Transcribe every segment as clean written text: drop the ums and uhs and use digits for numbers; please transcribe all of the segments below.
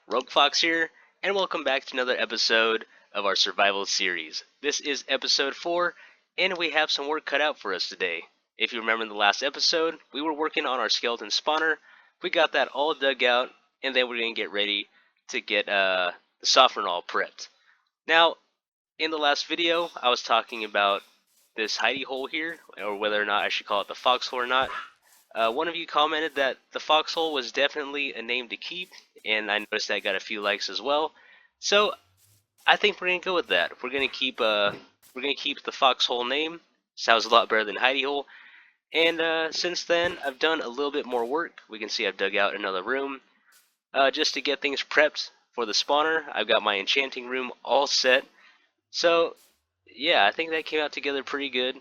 Rogue Fox here, and welcome back to another episode of our survival series. This is episode 4, and we have some work cut out for us today. If you remember in the last episode, we were working on our skeleton spawner. We got that all dug out, and then we're going to get ready to get the softener all prepped. Now, in the last video, I was talking about this hidey hole here, or whether or not I should call it the foxhole or not. One of you commented that the foxhole was definitely a name to keep, and I noticed that got a few likes as well. So I think we're gonna go with that. We're gonna keep the foxhole name. Sounds a lot better than hidey hole. And since then, I've done a little bit more work. We can see I've dug out another room just to get things prepped for the spawner. I've got my enchanting room all set. So yeah, I think that came out together pretty good.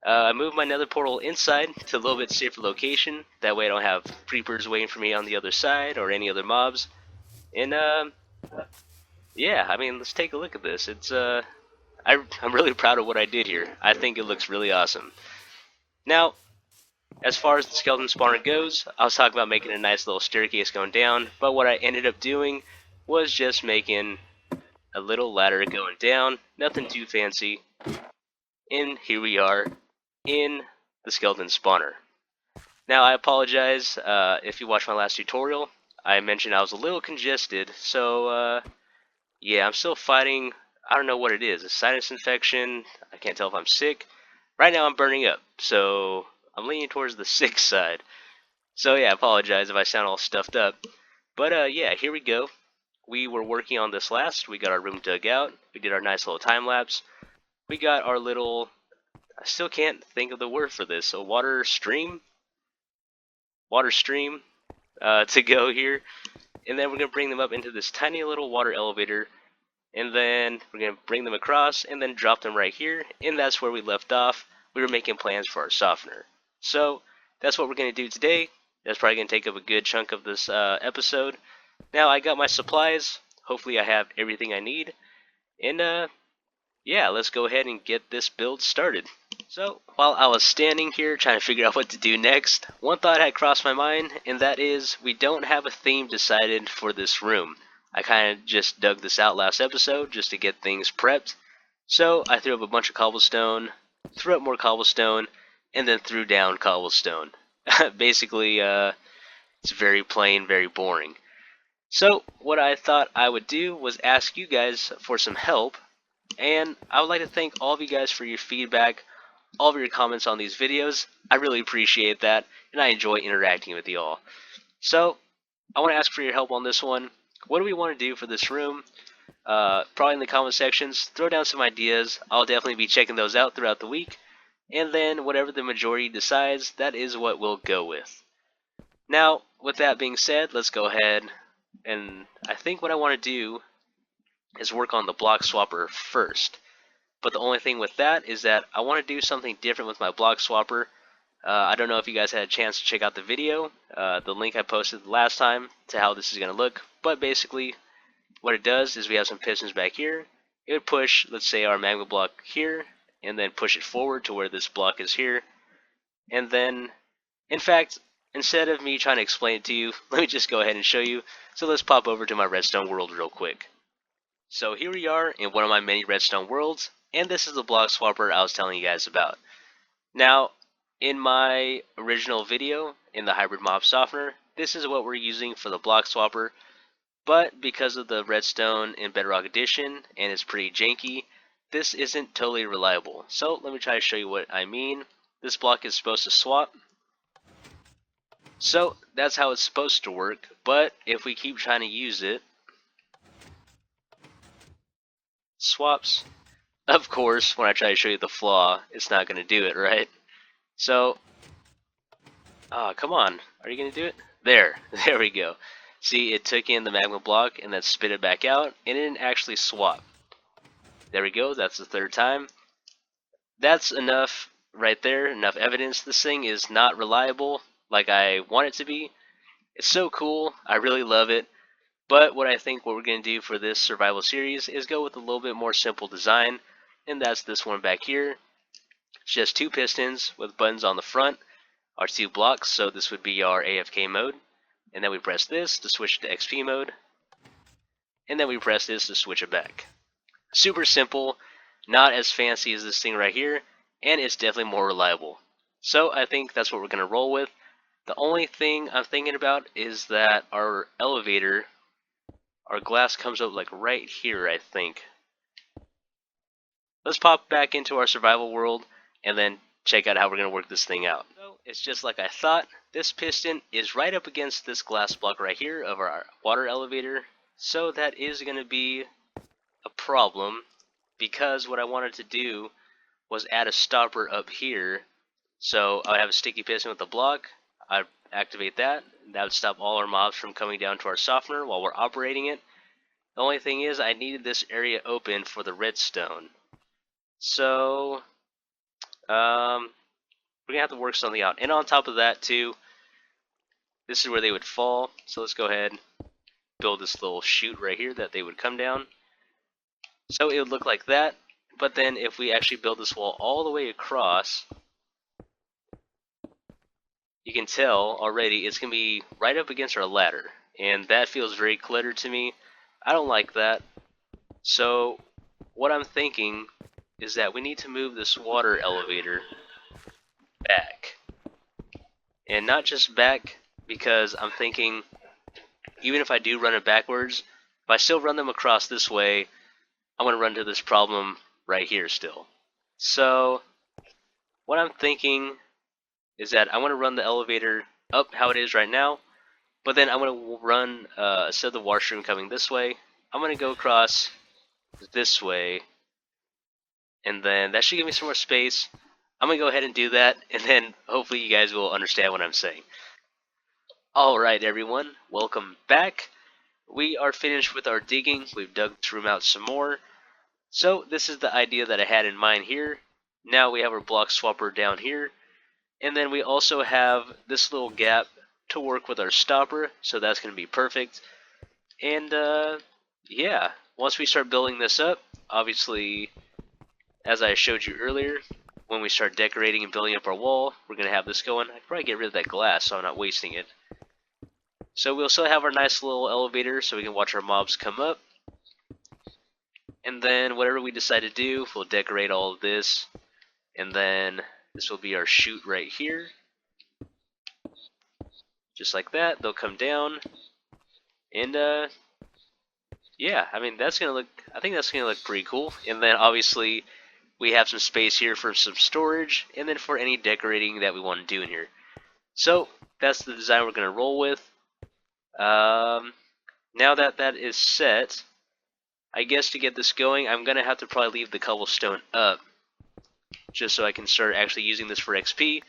I moved my nether portal inside to a little bit safer location. That way I don't have creepers waiting for me on the other side or any other mobs. And yeah, I mean, let's take a look at this. I'm really proud of what I did here. I think it looks really awesome. Now, as far as the skeleton spawner goes, I was talking about making a nice little staircase going down, but what I ended up doing was just making a little ladder going down. Nothing too fancy. And here we are in the skeleton spawner. Now I apologize if you watched my last tutorial. I mentioned I was a little congested, so yeah, I'm still fighting. I don't know what it is, a sinus infection. I can't tell if I'm sick. Right now I'm burning up, so I'm leaning towards the sick side. So yeah, I apologize if I sound all stuffed up. But yeah, here we go. We were working on this last. We got our room dug out. We did our nice little time lapse. We got our little, I still can't think of the word for this, a water stream to go here. And then we're going to bring them up into this tiny little water elevator. And then we're going to bring them across and then drop them right here. And that's where we left off. We were making plans for our softener. So that's what we're going to do today. That's probably going to take up a good chunk of this episode. Now I got my supplies. Hopefully I have everything I need. And yeah, let's go ahead and get this build started. So, while I was standing here trying to figure out what to do next, one thought had crossed my mind, and that is, we don't have a theme decided for this room. I kind of just dug this out last episode just to get things prepped. So, I threw up a bunch of cobblestone, threw up more cobblestone, and then threw down cobblestone. Basically, it's very plain, very boring. So, what I thought I would do was ask you guys for some help, and I would like to thank all of you guys for your feedback, all of your comments on these videos. I really appreciate that, and I enjoy interacting with you all. So, I want to ask for your help on this one. What do we want to do for this room? Probably in the comment sections, throw down some ideas. I'll definitely be checking those out throughout the week. And then whatever the majority decides, that is what we'll go with. Now, with that being said, let's go ahead. And I think what I want to do is work on the block swapper first. But the only thing with that is that I want to do something different with my block swapper. I don't know if you guys had a chance to check out the video, the link I posted last time to how this is going to look. But basically, what it does is we have some pistons back here. It would push, let's say, our magma block here, and then push it forward to where this block is here. And then, in fact, instead of me trying to explain it to you, let me just go ahead and show you. So let's pop over to my redstone world real quick. So here we are in one of my many redstone worlds, and this is the block swapper I was telling you guys about. Now, in my original video, in the hybrid mob softener, this is what we're using for the block swapper, but because of the redstone in Bedrock edition, and it's pretty janky, this isn't totally reliable. So let me try to show you what I mean. This block is supposed to swap. So that's how it's supposed to work, but if we keep trying to use it, swaps. Of course, when I try to show you the flaw, it's not going to do it, right? So, come on. Are you going to do it? There we go. See, it took in the magma block and then spit it back out, and it didn't actually swap. There we go, that's the third time. That's enough right there, enough evidence. This thing is not reliable like I want it to be. It's so cool, I really love it. But what we're going to do for this survival series is go with a little bit more simple design, and that's this one back here. It's just two pistons with buttons on the front, our two blocks, so this would be our AFK mode. And then we press this to switch to XP mode. and then we press this to switch it back. Super simple, not as fancy as this thing right here, and it's definitely more reliable. So I think that's what we're going to roll with. The only thing I'm thinking about is that our elevator, our glass comes up like right here, I think. Let's pop back into our survival world and then check out how we're going to work this thing out. So it's just like I thought. This piston is right up against this glass block right here of our water elevator. So that is going to be a problem, because what I wanted to do was add a stopper up here. So I would have a sticky piston with the block. I'd activate that. That would stop all our mobs from coming down to our softener while we're operating it. The only thing is I needed this area open for the redstone. So we're going to have to work something out. And on top of that too, this is where they would fall. So let's go ahead and build this little chute right here that they would come down. So it would look like that. But then if we actually build this wall all the way across, you can tell already it's going to be right up against our ladder. And that feels very cluttered to me. I don't like that. So what I'm thinking is that we need to move this water elevator back. And not just back, because I'm thinking even if I do run it backwards, if I still run them across this way, I'm going to run into this problem right here still. So what I'm thinking is that I want to run the elevator up how it is right now, but then I'm going to run, instead of the washroom coming this way, I'm going to go across this way, and then that should give me some more space. I'm going to go ahead and do that, and then hopefully you guys will understand what I'm saying. Alright everyone, welcome back. We are finished with our digging. We've dug this room out some more. So this is the idea that I had in mind here. Now we have our block swapper down here. And then we also have this little gap to work with our stopper, so that's going to be perfect. And yeah, once we start building this up, obviously, as I showed you earlier, when we start decorating and building up our wall, we're going to have this going. I'd probably get rid of that glass so I'm not wasting it. So we'll still have our nice little elevator so we can watch our mobs come up. And then whatever we decide to do, we'll decorate all of this. And then this will be our chute right here. Just like that, they'll come down. And yeah, I mean I think that's gonna look pretty cool. And then obviously we have some space here for some storage, and then for any decorating that we want to do in here. So that's the design we're gonna roll with. Now that that is set, I guess to get this going, I'm gonna have to probably leave the cobblestone up, just so I can start actually using this for XP.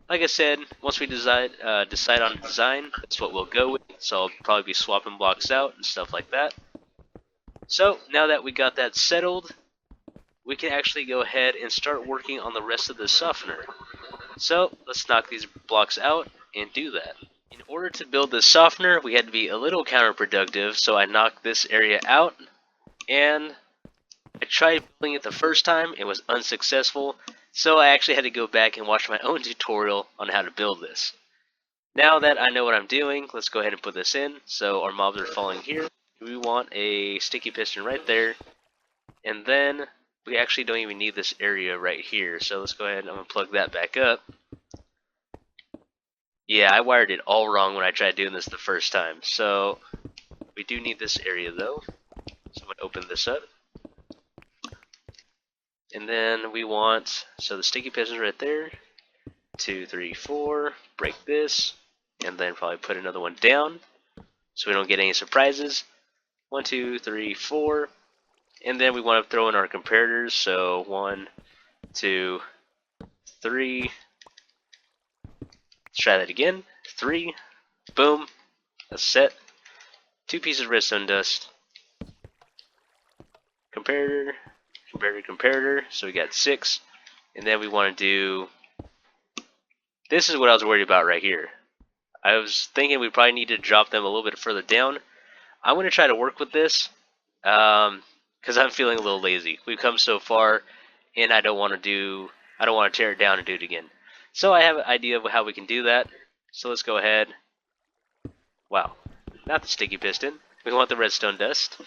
Like I said, once we decide on design, that's what we'll go with. So I'll probably be swapping blocks out and stuff like that. So now that we got that settled, we can actually go ahead and start working on the rest of the softener. So let's knock these blocks out and do that. In order to build this softener, we had to be a little counterproductive, so I knocked this area out, and I tried building it the first time. It was unsuccessful, so I actually had to go back and watch my own tutorial on how to build this. Now that I know what I'm doing, let's go ahead and put this in. So our mobs are falling here. We want a sticky piston right there, and then we actually don't even need this area right here. So let's go ahead and I'm going to plug that back up. Yeah, I wired it all wrong when I tried doing this the first time. So we do need this area though. So I'm going to open this up. And then we want, so the sticky piston's right there. 2, 3, 4. Break this. And then probably put another one down, so we don't get any surprises. 1, 2, 3, 4. And then we want to throw in our comparators. So 1, 2, 3. Let's try that again. 3. Boom. That's set. 2 pieces of redstone dust. Comparator. Comparator, comparator. So we got 6. And then we want to do... This is what I was worried about right here. I was thinking we probably need to drop them a little bit further down. I'm going to try to work with this. Because I'm feeling a little lazy. We've come so far, and I don't want to tear it down and do it again. So I have an idea of how we can do that. So let's go ahead. Wow, not the sticky piston. We want the redstone dust.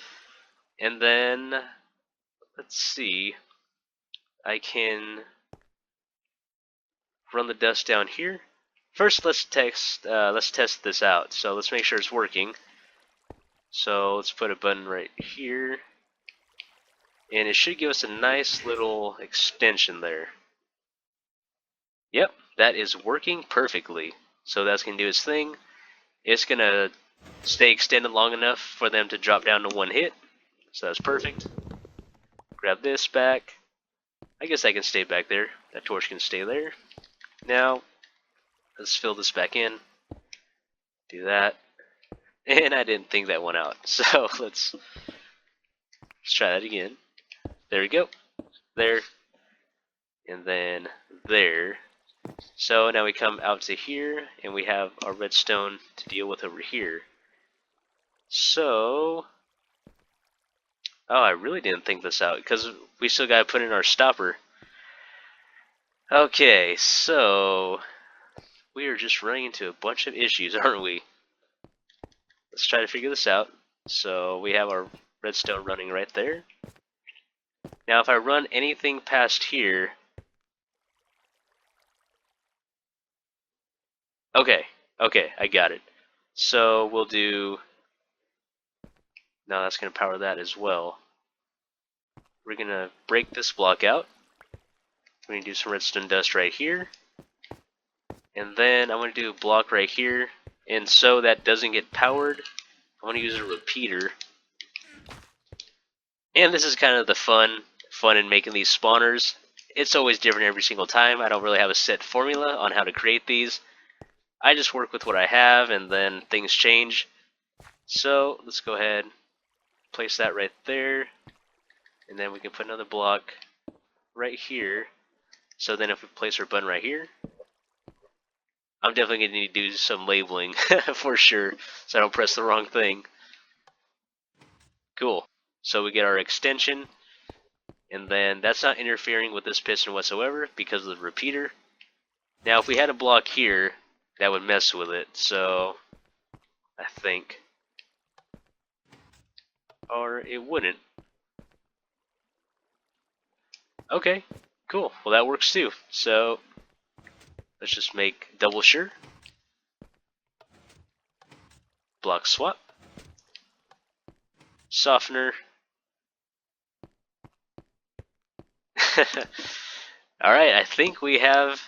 And then, let's see, I can run the dust down here. First, let's test this out. So let's make sure it's working. So let's put a button right here. And it should give us a nice little extension there. Yep, that is working perfectly. So that's going to do its thing. It's going to stay extended long enough for them to drop down to one hit. So that's perfect. Grab this back. I guess I can stay back there. That torch can stay there. Now, let's fill this back in. Do that. And I didn't think that one out. So let's try that again. There we go. There. And then there. So now we come out to here, and we have our redstone to deal with over here. So, oh, I really didn't think this out, because we still gotta put in our stopper. Okay, so, we are just running into a bunch of issues, aren't we? Let's try to figure this out. So, we have our redstone running right there. Now, if I run anything past here... Okay, I got it. So, we'll do... No, that's going to power that as well. We're going to break this block out. We're going to do some redstone dust right here. And then I'm going to do a block right here. And so that doesn't get powered, I'm going to use a repeater. And this is kind of the fun in making these spawners. It's always different every single time. I don't really have a set formula on how to create these. I just work with what I have, and then things change. So let's go ahead, place that right there. And then we can put another block right here. So then if we place our button right here, I'm definitely going to need to do some labeling for sure, so I don't press the wrong thing. Cool. So we get our extension, and then that's not interfering with this piston whatsoever because of the repeater. Now if we had a block here, that would mess with it, so I think. Or it wouldn't. Okay, cool. Well, that works too. So let's just make double sure. Block swap. Softener. Alright, I think we have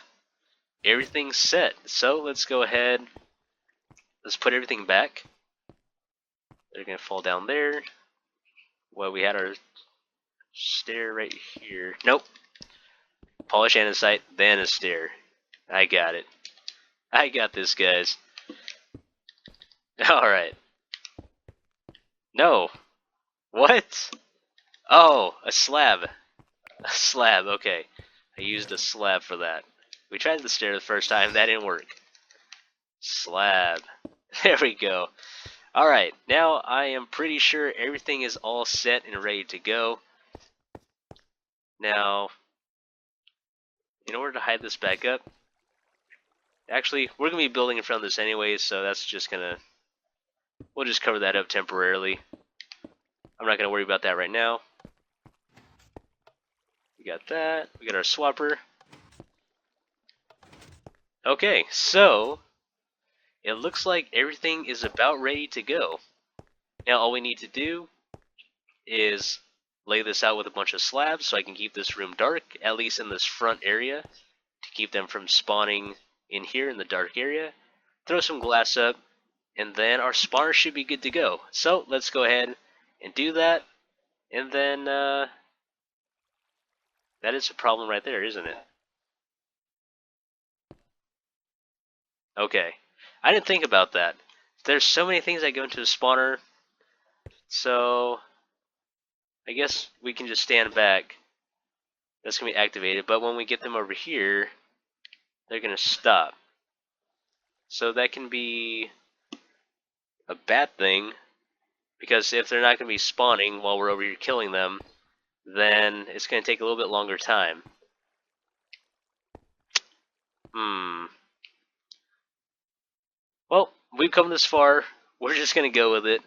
everything set. So let's go ahead. Let's put everything back. They're going to fall down there. Well, we had our stair right here. Nope. Polish andesite, then a stair. I got it. I got this, guys. Alright. No. What? Oh, a slab. A slab, okay. I used a slab for that. We tried the stair the first time, that didn't work. Slab. There we go. Alright, now I am pretty sure everything is all set and ready to go. Now, in order to hide this back up, actually, we're going to be building in front of this anyways, so that's just going to, we'll just cover that up temporarily. I'm not going to worry about that right now. We got that. We got our swapper. Okay, so it looks like everything is about ready to go. Now all we need to do is lay this out with a bunch of slabs so I can keep this room dark, at least in this front area, to keep them from spawning in here in the dark area. Throw some glass up, and then our spawner should be good to go. So let's go ahead and do that, and then that is a problem right there, isn't it? Okay. I didn't think about that. There's so many things that go into a spawner, so I guess we can just stand back. That's going to be activated, but when we get them over here, they're going to stop. So that can be a bad thing, because if they're not going to be spawning while we're over here killing them, then it's going to take a little bit longer time. Well, we've come this far. We're just going to go with it.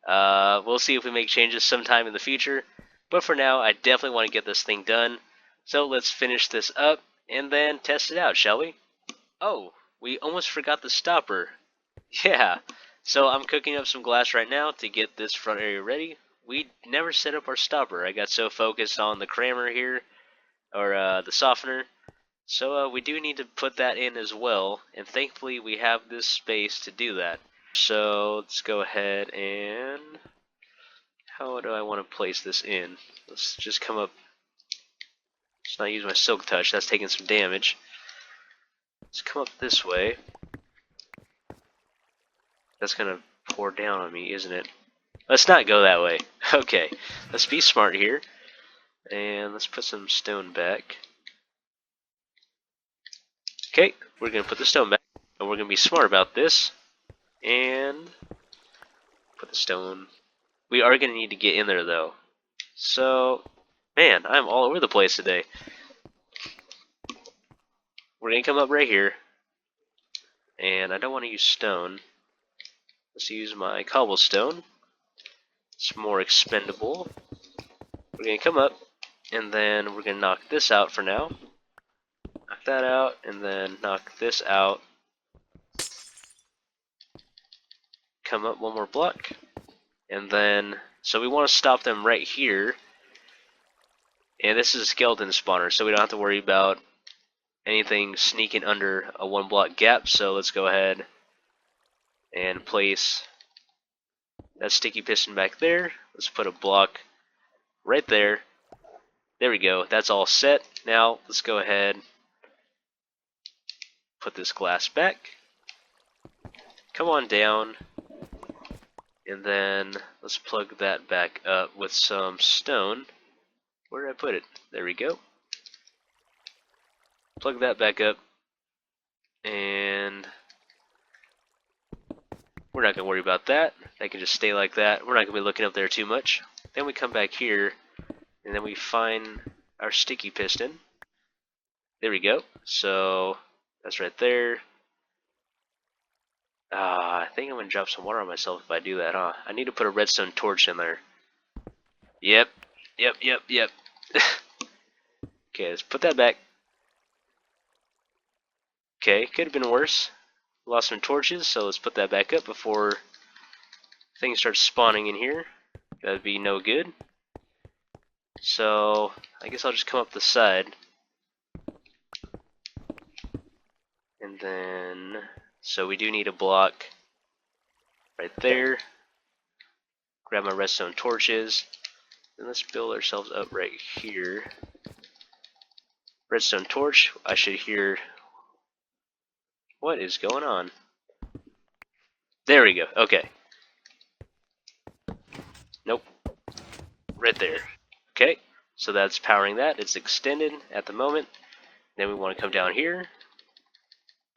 We'll see if we make changes sometime in the future, but for now, I definitely want to get this thing done. So let's finish this up and then test it out, shall we? Oh, we almost forgot the stopper. Yeah, so I'm cooking up some glass right now to get this front area ready. We never set up our stopper. I got so focused on the crammer here, or the softener. So we do need to put that in as well, and thankfully we have this space to do that. So let's go ahead and how do I want to place this in? Let's just come up. Let's not use my silk touch. That's taking some damage. Let's come up this way. That's gonna pour down on me, isn't it? Let's not go that way. Okay, let's be smart here. And let's put some stone back. Okay, we're gonna put the stone back. And we're gonna be smart about this. And put the stone. We are gonna need to get in there though. So, man, I'm all over the place today. We're gonna come up right here. And I don't want to use stone. Let's use my cobblestone. It's more expendable. We're gonna come up, and then we're gonna knock this out for now. Knock that out, and then knock this out. Come up one more block, and then so we want to stop them right here. And this is a skeleton spawner, so we don't have to worry about anything sneaking under a 1 block gap. So let's go ahead and place that sticky piston back there. Let's put a block right there. There we go. That's all set. Now let's go ahead, put this glass back. Come on down. And then let's plug that back up with some stone. Where did I put it? There we go. Plug that back up. And we're not going to worry about that. That can just stay like that. We're not going to be looking up there too much. Then we come back here. And then we find our sticky piston. There we go. So that's right there. I think I'm going to drop some water on myself if I do that, huh? I need to put a redstone torch in there. Yep. Okay, let's put that back. Okay, could have been worse. Lost some torches, so let's put that back up before things start spawning in here. That'd be no good. So, I guess I'll just come up the side. And then, so we do need a block right there. Grab my redstone torches. And let's build ourselves up right here. Redstone torch. I should hear. What is going on? There we go. Okay. Nope. Right there. Okay. So that's powering that. It's extended at the moment. Then we want to come down here.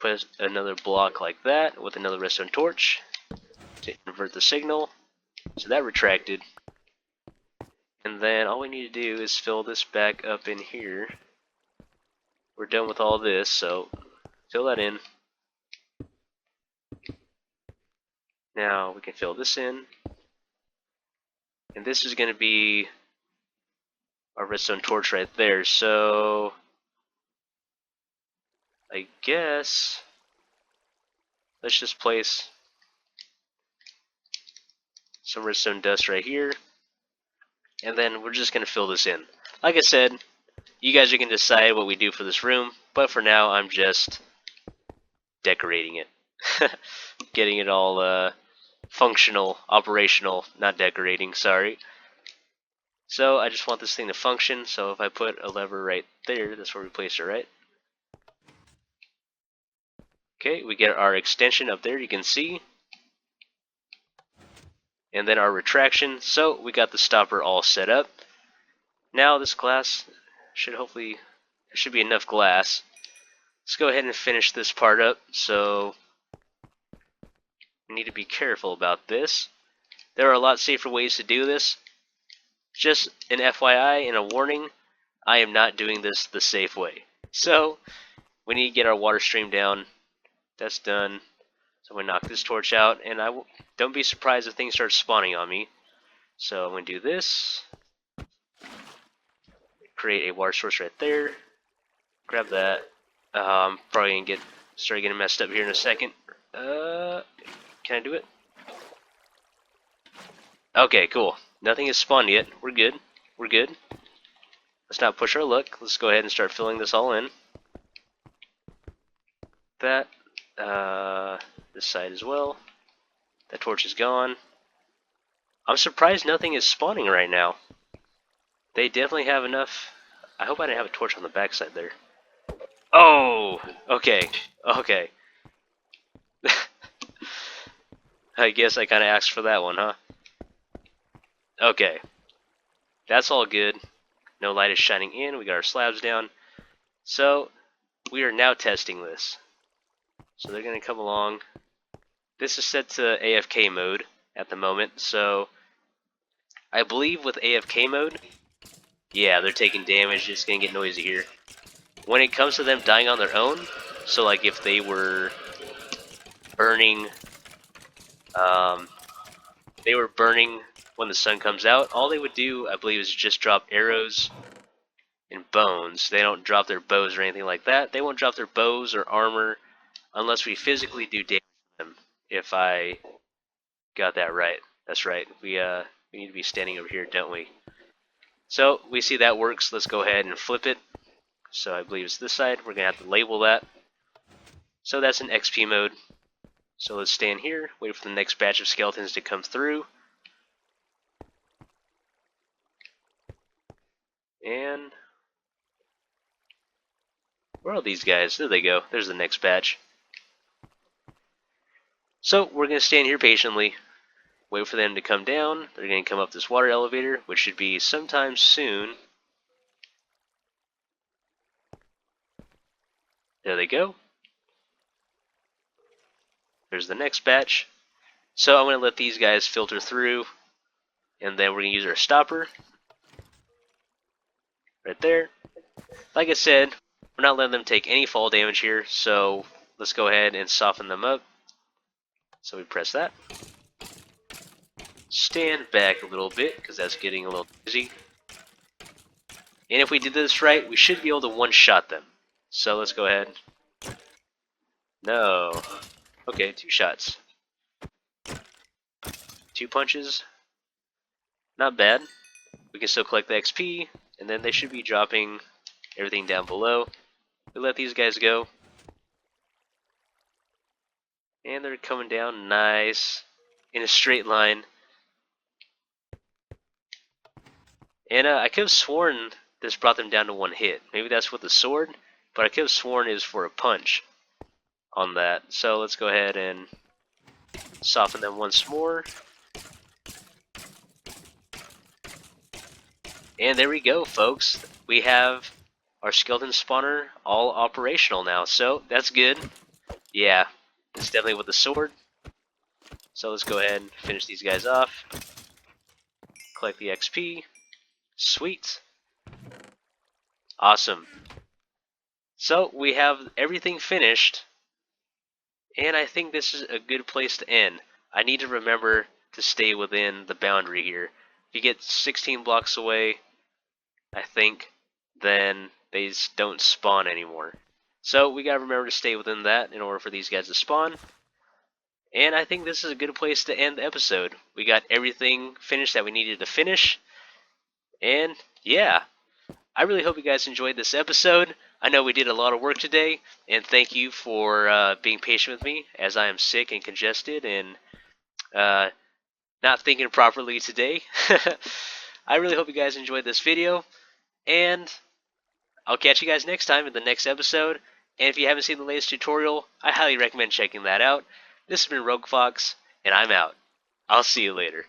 Put another block like that with another redstone torch to invert the signal. So that retracted. And then all we need to do is fill this back up in here. We're done with all this, so fill that in. Now we can fill this in. And this is going to be our redstone torch right there. So I guess let's just place some redstone dust right here. And then we're just going to fill this in. Like I said, you guys are going to decide what we do for this room, but for now I'm just decorating it. Getting it all functional, operational, not decorating, sorry. So I just want this thing to function, so if I put a lever right there, that's where we place it, right? Okay, we get our extension up there, you can see. And then our retraction, so we got the stopper all set up. Now this glass should hopefully, there should be enough glass. Let's go ahead and finish this part up. So we need to be careful about this. There are a lot safer ways to do this. Just an FYI and a warning, I am not doing this the safe way. So we need to get our water stream down. That's done. So I'm going to knock this torch out, and don't be surprised if things start spawning on me. So I'm going to do this. Create a water source right there. Grab that. Probably going to start getting messed up here in a second. Can I do it? Okay, cool. Nothing has spawned yet. We're good. We're good. Let's not push our luck. Let's go ahead and start filling this all in. That. This side as well. That torch is gone. I'm surprised nothing is spawning right now. They definitely have enough. I hope I didn't have a torch on the backside there. Oh! Okay. Okay. I guess I kind of asked for that one, huh? Okay. That's all good. No light is shining in. We got our slabs down. So, we are now testing this. So they're going to come along. This is set to AFK mode at the moment. So, I believe with AFK mode, yeah, they're taking damage. It's going to get noisy here. When it comes to them dying on their own, so like if they were burning, when the sun comes out, all they would do, I believe, is just drop arrows and bones. They don't drop their bows or anything like that. They won't drop their bows or armor unless we physically do damage to them. If I got that right. That's right. We need to be standing over here, don't we? So we see that works. Let's go ahead and flip it. So I believe it's this side. We're going to have to label that. So that's in XP mode. So let's stand here, wait for the next batch of skeletons to come through. And where are these guys? There they go. There's the next batch. So we're going to stand here patiently, wait for them to come down. They're going to come up this water elevator, which should be sometime soon. There they go. There's the next batch. So I'm going to let these guys filter through, and then we're going to use our stopper. Right there. Like I said, we're not letting them take any fall damage here, so let's go ahead and soften them up. So we press that. Stand back a little bit, because that's getting a little busy. And if we did this right, we should be able to one-shot them. So let's go ahead. No. Okay, 2 shots. 2 punches. Not bad. We can still collect the XP, and then they should be dropping everything down below. We let these guys go. And they're coming down nice, in a straight line. And I could have sworn this brought them down to 1 hit. Maybe that's with the sword, but I could have sworn it was for a punch on that. So let's go ahead and soften them once more. And there we go, folks. We have our skeleton spawner all operational now, so that's good. Yeah, it's definitely with the sword. So let's go ahead and finish these guys off. Collect the XP. Sweet. Awesome. So we have everything finished, and I think this is a good place to end. I need to remember to stay within the boundary here. If you get 16 blocks away, I think, then they just don't spawn anymore. So we gotta remember to stay within that in order for these guys to spawn. And I think this is a good place to end the episode. We got everything finished that we needed to finish. And yeah, I really hope you guys enjoyed this episode. I know we did a lot of work today, and thank you for being patient with me as I am sick and congested and not thinking properly today. I really hope you guys enjoyed this video, and I'll catch you guys next time in the next episode. And if you haven't seen the latest tutorial, I highly recommend checking that out. This has been Rogue Fox, and I'm out. I'll see you later.